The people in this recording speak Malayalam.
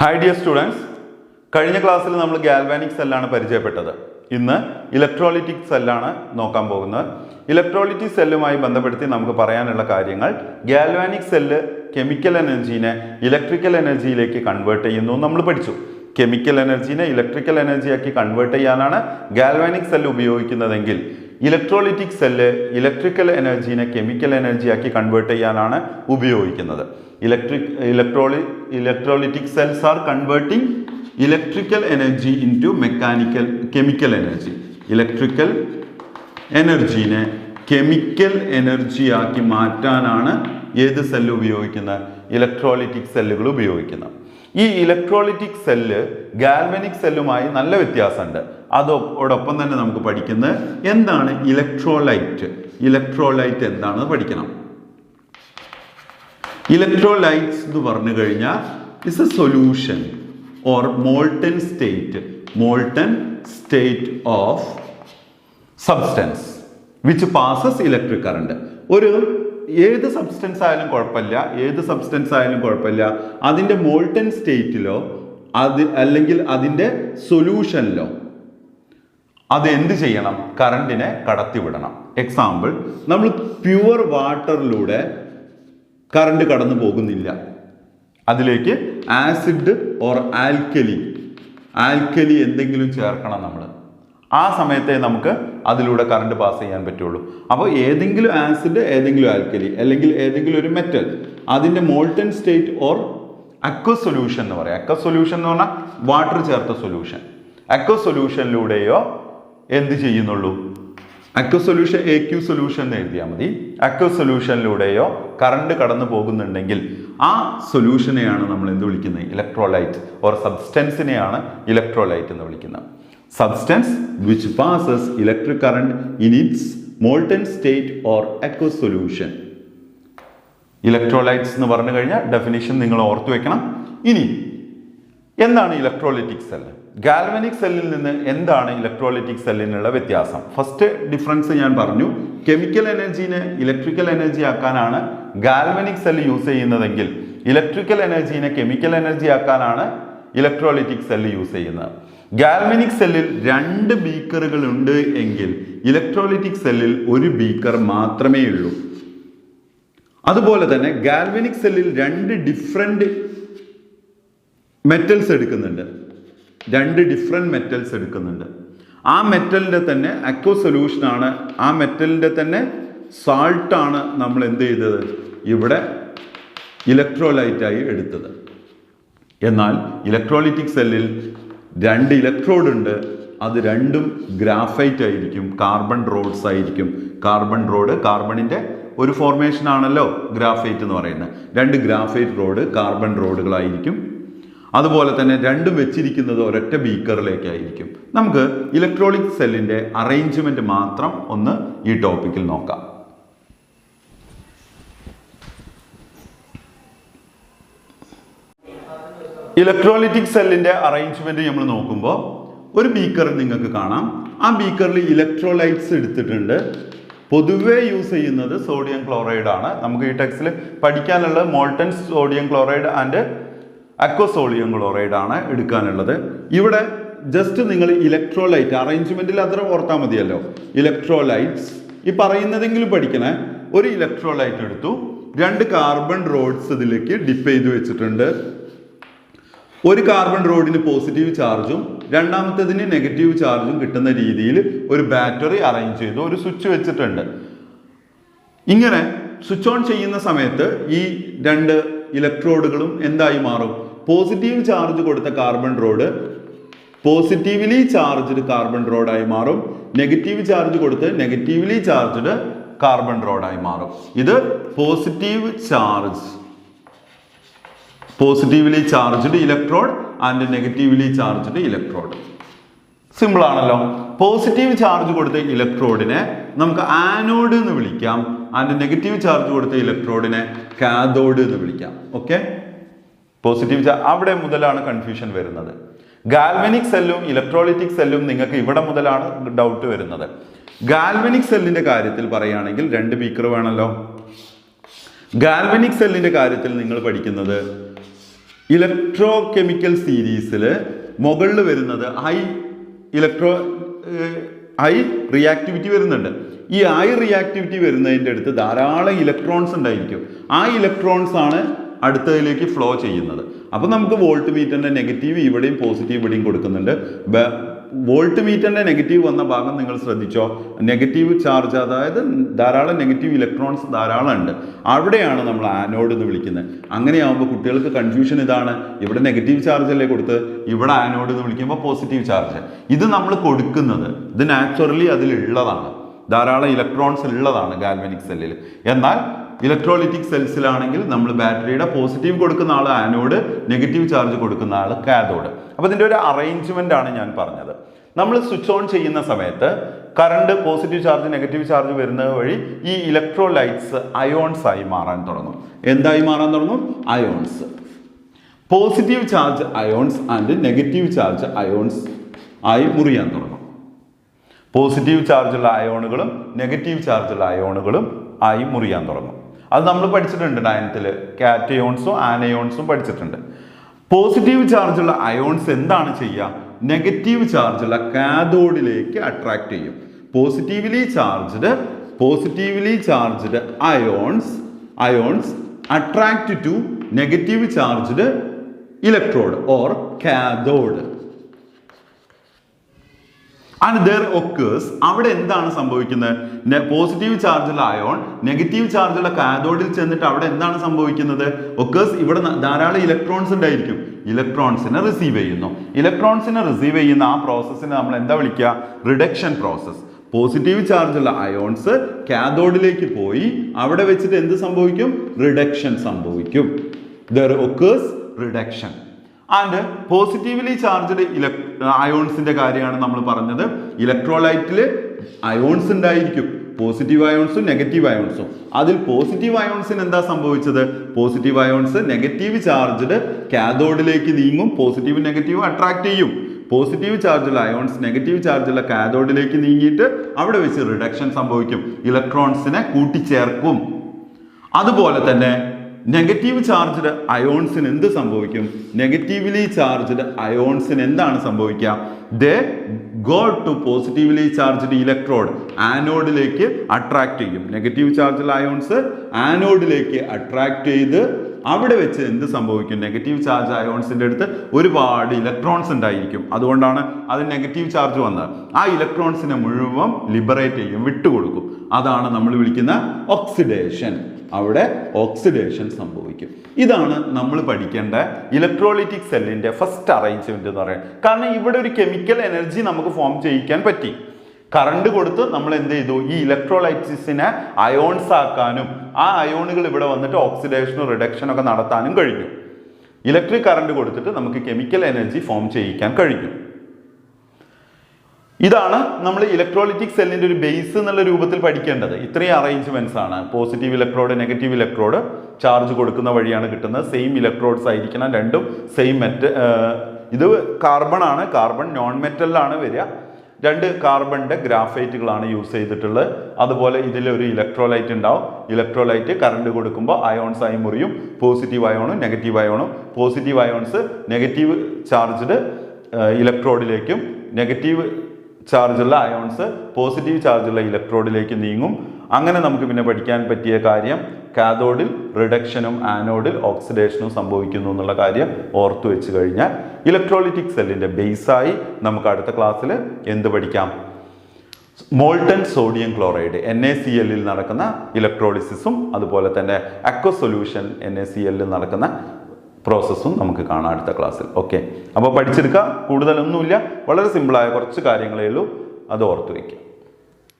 Hi dear students, കഴിഞ്ഞ ക്ലാസ്സിൽ നമ്മൾ ഗാൽവാനിക് സെല്ലാണ് പരിചയപ്പെട്ടത്. ഇന്ന് ഇലക്ട്രോളിറ്റിക് സെല്ലാണ് നോക്കാൻ പോകുന്നത്. ഇലക്ട്രോളിറ്റിക് സെല്ലുമായി ബന്ധപ്പെടുത്തി നമുക്ക് പറയാനുള്ള കാര്യങ്ങൾ ഗാൽവാനിക് സെല്ല് കെമിക്കൽ എനർജീനെ ഇലക്ട്രിക്കൽ എനർജിയിലേക്ക് കൺവേർട്ട് ചെയ്യുന്നു നമ്മൾ പഠിച്ചു. കെമിക്കൽ എനർജീനെ ഇലക്ട്രിക്കൽ എനർജിയാക്കി കൺവേർട്ട് ചെയ്യാനാണ് ഗാൽവാനിക് സെല്ല് ഉപയോഗിക്കുന്നതെങ്കിൽ ഇലക്ട്രോളിറ്റിക് സെല്ല് ഇലക്ട്രിക്കൽ എനർജീനെ കെമിക്കൽ എനർജിയാക്കി കൺവേർട്ട് ചെയ്യാനാണ് ഉപയോഗിക്കുന്നത്. Electrolytic cells are converting electrical energy into chemical energy. Electrical energy ne chemical energy ആക്കി മാറ്റാനാണ് ഏത് സെല്ല് ഉപയോഗിക്കുന്നത്? ഇലക്ട്രോളിറ്റിക് സെല്ലുകൾ ഉപയോഗിക്കുന്നത്. ഈ ഇലക്ട്രോളിറ്റിക് സെല്ല് ഗാൽവാനിക് സെല്ലുമായി നല്ല വ്യത്യാസമുണ്ട്. അതോടൊപ്പം തന്നെ നമുക്ക് പഠിക്കുന്നത് എന്താണ് ഇലക്ട്രോലൈറ്റ്. ഇലക്ട്രോലൈറ്റ് എന്താണെന്ന് പഠിക്കണം. Electrolytes എന്ന് പറഞ്ഞു കഴിഞ്ഞാൽ is a solution or molten state of substance which passes electric current. ഒരു ഏത് സബ്സ്റ്റൻസ് ആയാലും കുഴപ്പമില്ല അതിൻ്റെ മോൾട്ടൻ സ്റ്റേറ്റിലോ അല്ലെങ്കിൽ അതിൻ്റെ സൊല്യൂഷനിലോ അത് എന്ത് ചെയ്യണം? കറണ്ടിനെ കടത്തിവിടണം. എക്സാമ്പിൾ, നമ്മൾ പ്യുവർ വാട്ടറിലൂടെ കറണ്ട് കടന്നു പോകുന്നില്ല, അതിലേക്ക് ആസിഡ് ഓർ ആൽക്കലി എന്തെങ്കിലും ചേർക്കണം നമ്മൾ. ആ സമയത്തെ നമുക്ക് അതിലൂടെ കറണ്ട് പാസ് ചെയ്യാൻ പറ്റുള്ളൂ. അപ്പോൾ ഏതെങ്കിലും ആസിഡ്, ഏതെങ്കിലും ആൽക്കലി, അല്ലെങ്കിൽ ഏതെങ്കിലും ഒരു മെറ്റൽ, അതിൻ്റെ molten state or aqua solution എന്ന് പറയാം. അക്വ സൊല്യൂഷൻ എന്ന് പറഞ്ഞാൽ വാട്ടർ ചേർത്ത സൊല്യൂഷൻ. അക്വ സൊല്യൂഷനിലൂടെയോ എന്ത് ചെയ്യുന്നുള്ളൂ? അക്വ സൊല്യൂഷൻ AQ സൊല്യൂഷൻ എന്ന് എഴുതിയാൽ മതി. അക്വ സൊല്യൂഷനിലൂടെയോ കറണ്ട് കടന്നു പോകുന്നുണ്ടെങ്കിൽ ആ സൊല്യൂഷനെയാണ് നമ്മൾ എന്ത് വിളിക്കുന്നത്? ഇലക്ട്രോലൈറ്റ് ഓർ സബ്സ്റ്റൻസിനെയാണ് ഇലക്ട്രോലൈറ്റ് എന്ന് വിളിക്കുന്നത്. Substance which passes electric current in its molten state or aqua solution. Electrolytes എന്ന് പറഞ്ഞു കഴിഞ്ഞാൽ ഡെഫിനിഷൻ നിങ്ങൾ ഓർത്തു വെക്കണം. ഇനി എന്താണ് ഇലക്ട്രോളിറ്റിക് സെല്ല്? ഗാൽവാനിക് സെല്ലിൽ നിന്ന് എന്താണ് ഇലക്ട്രോളിറ്റിക് സെല്ലിനുള്ള വ്യത്യാസം? ഫസ്റ്റ് ഡിഫറൻസ് ഞാൻ പറഞ്ഞു. കെമിക്കൽ എനർജീനെ ഇലക്ട്രിക്കൽ എനർജി ആക്കാനാണ് ഗാൽവാനിക് സെല്ല് യൂസ് ചെയ്യുന്നതെങ്കിൽ ഇലക്ട്രിക്കൽ എനർജീനെ കെമിക്കൽ എനർജി ആക്കാനാണ് ഇലക്ട്രോളിറ്റിക് സെല്ല് യൂസ് ചെയ്യുന്നത്. ഗാൽവാനിക് സെല്ലിൽ 2 ബീക്കറുകൾ ഉണ്ട് എങ്കിൽ ഇലക്ട്രോളിറ്റിക് സെല്ലിൽ 1 ബീക്കർ മാത്രമേ ഉള്ളൂ. അതുപോലെ തന്നെ ഗാൽവാനിക് സെല്ലിൽ 2 ഡിഫറെന്റ് മെറ്റൽസ് എടുക്കുന്നുണ്ട്. 2 ഡിഫറെന്റ് മെറ്റൽസ് എടുക്കുന്നുണ്ട്. ആ മെറ്റലിൻ്റെ തന്നെ അക്വ സൊല്യൂഷനാണ്, ആ മെറ്റലിൻ്റെ തന്നെ സാൾട്ടാണ് നമ്മൾ എന്ത് ചെയ്തത്? ഇവിടെ ഇലക്ട്രോലൈറ്റായി എടുത്തത്. എന്നാൽ ഇലക്ട്രോളിറ്റിക് സെല്ലിൽ 2 ഇലക്ട്രോഡ് ഉണ്ട്. അത് രണ്ടും ഗ്രാഫൈറ്റ് ആയിരിക്കും, കാർബൺ റോഡ്സ് ആയിരിക്കും. കാർബണിൻ്റെ ഒരു ഫോർമേഷൻ ആണല്ലോ ഗ്രാഫൈറ്റ് എന്ന് പറയുന്നത്. 2 ഗ്രാഫൈറ്റ് റോഡ് കാർബൺ റോഡുകളായിരിക്കും. അതുപോലെ തന്നെ രണ്ടും വെച്ചിരിക്കുന്നത് ഒരൊറ്റ ബീക്കറിലേക്കായിരിക്കും. നമുക്ക് ഇലക്ട്രോളിക് സെല്ലിൻ്റെ അറേഞ്ച്മെന്റ് മാത്രം ഒന്ന് ഈ ടോപ്പിക്കിൽ നോക്കാം. ഇലക്ട്രോളിറ്റിക് സെല്ലിൻ്റെ അറേഞ്ച്മെന്റ് നമ്മൾ നോക്കുമ്പോൾ ഒരു ബീക്കർ നിങ്ങൾക്ക് കാണാം. ആ ബീക്കറിൽ ഇലക്ട്രോലൈറ്റ്സ് എടുത്തിട്ടുണ്ട്. പൊതുവെ യൂസ് ചെയ്യുന്നത് സോഡിയം ക്ലോറൈഡ് ആണ്. നമുക്ക് ഈ ടെക്സ്റ്റിൽ പഠിക്കാനുള്ള molten sodium chloride and aqua sodium chloride ആണ് എടുക്കാനുള്ളത്. ഇവിടെ ജസ്റ്റ് നിങ്ങൾ ഇലക്ട്രോലൈറ്റ് അറേഞ്ച്മെന്റിൽ അത്ര ഓർത്താൽ മതിയല്ലോ. ഇലക്ട്രോലൈറ്റ്സ് ഈ പറയുന്നതെങ്കിലും പഠിക്കണേ. ഒരു ഇലക്ട്രോലൈറ്റ് എടുത്തു, 2 കാർബൺ റോഡ്സ് ഇതിലേക്ക് ഡിപ്പ് ചെയ്ത് വെച്ചിട്ടുണ്ട്. ഒരു കാർബൺ റോഡിന് പോസിറ്റീവ് ചാർജും രണ്ടാമത്തേതിന് നെഗറ്റീവ് ചാർജും കിട്ടുന്ന രീതിയിൽ ഒരു ബാറ്ററി അറേഞ്ച് ചെയ്തു, ഒരു സ്വിച്ച് വെച്ചിട്ടുണ്ട്. ഇങ്ങനെ സ്വിച്ച് ഓൺ ചെയ്യുന്ന സമയത്ത് ഈ 2 ഇലക്ട്രോഡുകളും എന്തായി മാറും? പോസിറ്റീവ് ചാർജ് കൊടുത്ത carbon rod positively charged carbon റോഡായി മാറും. നെഗറ്റീവ് ചാർജ് കൊടുത്ത് നെഗറ്റീവ്ലി ചാർജ്ഡ് കാർബൺ റോഡായി മാറും. ഇത് positively charged electrode and negatively charged electrode. Simple ആണല്ലോ. പോസിറ്റീവ് ചാർജ് കൊടുത്ത ഇലക്ട്രോഡിനെ നമുക്ക് ആനോഡ് എന്ന് വിളിക്കാം. ആൻഡ് നെഗറ്റീവ് ചാർജ് കൊടുത്ത ഇലക്ട്രോഡിനെ കാഥോഡ് എന്ന് വിളിക്കാം. ഓക്കെ, പോസിറ്റീവ് ചാർജ് അവിടെ മുതലാണ് കൺഫ്യൂഷൻ വരുന്നത്. ഗാൽവാനിക് സെല്ലും ഇലക്ട്രോളിറ്റിക് സെല്ലും നിങ്ങൾക്ക് ഇവിടെ മുതലാണ് ഡൗട്ട് വരുന്നത്. ഗാൽവാനിക് സെല്ലിന്റെ കാര്യത്തിൽ പറയുകയാണെങ്കിൽ 2 ബീക്കർ വേണമല്ലോ. ഗാൽവാനിക് സെല്ലിന്റെ കാര്യത്തിൽ നിങ്ങൾ പഠിക്കുന്നത് ഇലക്ട്രോ കെമിക്കൽ സീരീസിൽ മുകളിൽ വരുന്നത് ഹൈ റിയാക്ടിവിറ്റി വരുന്നുണ്ട്. ഈ ഹൈ റിയാക്ടിവിറ്റി വരുന്നതിൻ്റെ അടുത്ത് ധാരാളം ഇലക്ട്രോൺസ് ഉണ്ടായിരിക്കും. ആ ഇലക്ട്രോൺസ് ആണ് അടുത്തതിലേക്ക് ഫ്ലോ ചെയ്യുന്നത്. അപ്പോൾ നമുക്ക് വോൾട്ട് മീറ്ററിൻ്റെ നെഗറ്റീവ് ഇവിടെയും പോസിറ്റീവ് ഇവിടെയും കൊടുക്കുന്നുണ്ട്. വോൾട്ട് മീറ്ററിൻ്റെ നെഗറ്റീവ് വന്ന ഭാഗം നിങ്ങൾ ശ്രദ്ധിച്ചോ, നെഗറ്റീവ് ചാർജ്, അതായത് ധാരാളം നെഗറ്റീവ് ഇലക്ട്രോൺസ് ധാരാളം ഉണ്ട്. അവിടെയാണ് നമ്മൾ ആനോഡ് എന്ന് വിളിക്കുന്നത്. അങ്ങനെയാകുമ്പോൾ കുട്ടികൾക്ക് കൺഫ്യൂഷൻ ഇതാണ്, ഇവിടെ നെഗറ്റീവ് ചാർജ് അല്ലേ കൊടുത്ത്, ഇവിടെ ആനോഡ് എന്ന് വിളിക്കുമ്പോൾ പോസിറ്റീവ് ചാർജ്. ഇത് നമ്മൾ കൊടുക്കുന്നത്, ഇത് നാച്ചുറലി അതിലുള്ളതാണ്, ധാരാളം ഇലക്ട്രോൺസ് ഉള്ളതാണ് ഗാൽവാനിക് സെല്ലിൽ. എന്നാൽ ഇലക്ട്രോളിറ്റിക് സെൽസിലാണെങ്കിൽ നമ്മൾ ബാറ്ററിയുടെ പോസിറ്റീവ് കൊടുക്കുന്ന ആൾ ആനോഡ്, നെഗറ്റീവ് ചാർജ് കൊടുക്കുന്ന ആൾ കാഥോഡ്. അപ്പോൾ ഇതിൻ്റെ ഒരു അറേഞ്ച്മെൻ്റ് ആണ് ഞാൻ പറഞ്ഞത്. നമ്മൾ സ്വിച്ച് ഓൺ ചെയ്യുന്ന സമയത്ത് current positive charge negative charge വരുന്നത് വഴി ഈ ഇലക്ട്രോലൈറ്റ്സ് അയോൺസ് ആയി മാറാൻ തുടങ്ങും. എന്തായി മാറാൻ തുടങ്ങും? Ions. Positive charge ions and negative charge ions ആയി മുറിയാൻ തുടങ്ങും. പോസിറ്റീവ് ചാർജുള്ള അയോണുകളും നെഗറ്റീവ് ചാർജുള്ള അയോണുകളും ആയി മുറിയാൻ തുടങ്ങും. അത് നമ്മൾ പഠിച്ചിട്ടുണ്ട് 9th കാറ്റയോൺസും ആനയോൺസും പഠിച്ചിട്ടുണ്ട്. പോസിറ്റീവ് ചാർജുള്ള അയോൺസ് എന്താണ് ചെയ്യുക? നെഗറ്റീവ് ചാർജുള്ള കാഥോഡിലേക്ക് അട്രാക്ട് ചെയ്യും. Positively charged ions attract to negative charged electrode or cathode. And there occurs, അവിടെ എന്താണ് സംഭവിക്കുന്നത്? പോസിറ്റീവ് ചാർജുള്ള അയോൺ നെഗറ്റീവ് ചാർജുള്ള കാഥോഡിൽ ചെന്നിട്ട് അവിടെ എന്താണ് സംഭവിക്കുന്നത്? ഒക്കേഴ്സ്, ഇവിടെ ധാരാളം ഇലക്ട്രോൺസ് ഉണ്ടായിരിക്കും. ഇലക്ട്രോൺസിനെ റിസീവ് ചെയ്യുന്നു. ഇലക്ട്രോൺസിനെ റിസീവ് ചെയ്യുന്ന ആ പ്രോസസ്സിനെ നമ്മൾ എന്താ വിളിക്കുക? Reduction process. പോസിറ്റീവ് ചാർജുള്ള അയോൺസ് കാഥോഡിലേക്ക് പോയി അവിടെ വെച്ചിട്ട് എന്ത് സംഭവിക്കും? റിഡക്ഷൻ സംഭവിക്കും. There occurs reduction. And positively charged അയോൺസിന്റെ കാര്യമാണ് നമ്മൾ പറഞ്ഞത്. ഇലക്ട്രോലൈറ്റിൽ അയോൺസ് ഉണ്ടായിരിക്കും, പോസിറ്റീവ് അയോൺസും നെഗറ്റീവ് അയോൺസും. അതിൽ പോസിറ്റീവ് അയോൺസിന് എന്താ സംഭവിച്ചത്? പോസിറ്റീവ് അയോൺസ് നെഗറ്റീവ് ചാർജ്ഡ് കാഥോഡിലേക്ക് നീങ്ങും, പോസിറ്റീവ് നെഗറ്റീവ് അട്രാക്ട് ചെയ്യും. പോസിറ്റീവ് ചാർജുള്ള അയോൺസ് നെഗറ്റീവ് ചാർജുള്ള കാഥോഡിലേക്ക് നീങ്ങിയിട്ട് അവിടെ വെച്ച് റിഡക്ഷൻ സംഭവിക്കും, ഇലക്ട്രോൺസിനെ കൂട്ടിച്ചേർക്കും. അതുപോലെ തന്നെ നെഗറ്റീവ് ചാർജ്ഡ് അയോൺസിന് എന്ത് സംഭവിക്കും? നെഗറ്റീവ്ലി ചാർജ്ഡ് അയോൺസിന് എന്താണ് സംഭവിക്കുക? They go to positively charged electrode, ആനോഡിലേക്ക് അട്രാക്ട് ചെയ്യും. നെഗറ്റീവ് ചാർജ്ഡ് അയോൺസ് ആനോഡിലേക്ക് അട്രാക്ട് ചെയ്ത് അവിടെ വെച്ച് എന്ത് സംഭവിക്കും? നെഗറ്റീവ് ചാർജ് അയോൺസിന്റെ അടുത്ത് ഒരുപാട് ഇലക്ട്രോൺസ് ഉണ്ടായിരിക്കും. അതുകൊണ്ടാണ് അത് നെഗറ്റീവ് ചാർജ് വന്നത്. ആ ഇലക്ട്രോൺസിനെ മുഴുവൻ ലിബറേറ്റ് ചെയ്യും, വിട്ടുകൊടുക്കും. അതാണ് നമ്മൾ വിളിക്കുന്ന ഓക്സിഡേഷൻ. അവിടെ ഓക്സിഡേഷൻ സംഭവിക്കും. ഇതാണ് നമ്മൾ പഠിക്കേണ്ട ഇലക്ട്രോളിറ്റിക് സെല്ലിന്റെ ഫസ്റ്റ് അറേഞ്ച്മെന്റ് എന്ന് പറയുന്നത്. കാരണം ഇവിടെ ഒരു കെമിക്കൽ എനർജി നമുക്ക് ഫോം ചെയ്യിക്കാൻ പറ്റി. കറണ്ട് കൊടുത്ത് നമ്മൾ എന്ത് ചെയ്തു? ഈ ഇലക്ട്രോലൈറ്റിസിനെ അയോൺസ് ആക്കാനും ആ അയോണുകൾ ഇവിടെ വന്നിട്ട് ഓക്സിഡേഷനും റിഡക്ഷനും ഒക്കെ നടത്താനും കഴിഞ്ഞു. ഇലക്ട്രിക് കറണ്ട് കൊടുത്തിട്ട് നമുക്ക് കെമിക്കൽ എനർജി ഫോം ചെയ്യിക്കാൻ കഴിഞ്ഞു. ഇതാണ് നമ്മൾ ഇലക്ട്രോളിറ്റിക് സെല്ലിന്റെ ഒരു ബേസ് എന്നുള്ള രൂപത്തിൽ പഠിക്കേണ്ടത്. ഇത്രയും അറേഞ്ച്മെന്റ്സ് ആണ്. Positive electrode negative electrode charge കൊടുക്കുന്ന വഴിയാണ് കിട്ടുന്നത്. സെയിം ഇലക്ട്രോഡ്സ് ആയിരിക്കണം, രണ്ടും സെയിം ഇത് കാർബൺ ആണ്, കാർബൺ നോൺ മെറ്റലിലാണ് വരിക. 2 കാർബണിന്റെ ഗ്രാഫൈറ്റുകളാണ് യൂസ് ചെയ്തിട്ടുള്ളത്. അതുപോലെ ഇതിലൊരു ഇലക്ട്രോലൈറ്റ് ഉണ്ടാവും. ഇലക്ട്രോലൈറ്റ് കറണ്ട് കൊടുക്കുമ്പോൾ അയോൺസ് ആയി മുറിയും, പോസിറ്റീവ് അയോണും നെഗറ്റീവ് അയോണും. പോസിറ്റീവ് അയോൺസ് നെഗറ്റീവ് ചാർജ്ഡ് ഇലക്ട്രോഡിലേക്കും നെഗറ്റീവ് ചാർജുള്ള അയോൺസ് പോസിറ്റീവ് ചാർജുള്ള ഇലക്ട്രോഡിലേക്ക് നീങ്ങും. അങ്ങനെ നമുക്ക് പിന്നെ പഠിക്കാൻ പറ്റിയ കാര്യം കാഥോഡിൽ റിഡക്ഷനും ആനോഡിൽ ഓക്സിഡേഷനും സംഭവിക്കുന്നു എന്നുള്ള കാര്യം ഓർത്തു വെച്ച് കഴിഞ്ഞാൽ ഇലക്ട്രോളിറ്റിക് സെല്ലിന്റെ ബേസായി നമുക്ക് അടുത്ത ക്ലാസ്സിൽ എന്ത് പഠിക്കാം? മോൾട്ടൺ സോഡിയം ക്ലോറൈഡ് NaCl നടക്കുന്ന ഇലക്ട്രോളിസിസും അതുപോലെ തന്നെ അക്വസ് സൊല്യൂഷൻ NaCl നടക്കുന്ന പ്രോസസ്സും നമുക്ക് കാണാം അടുത്ത ക്ലാസ്സിൽ. ഓക്കെ, അപ്പോൾ പഠിച്ചെടുക്കുക. കൂടുതലൊന്നുമില്ല, വളരെ സിമ്പിളായ കുറച്ച് കാര്യങ്ങളേ ഉള്ളൂ. അത് ഓർത്ത് വയ്ക്കുക.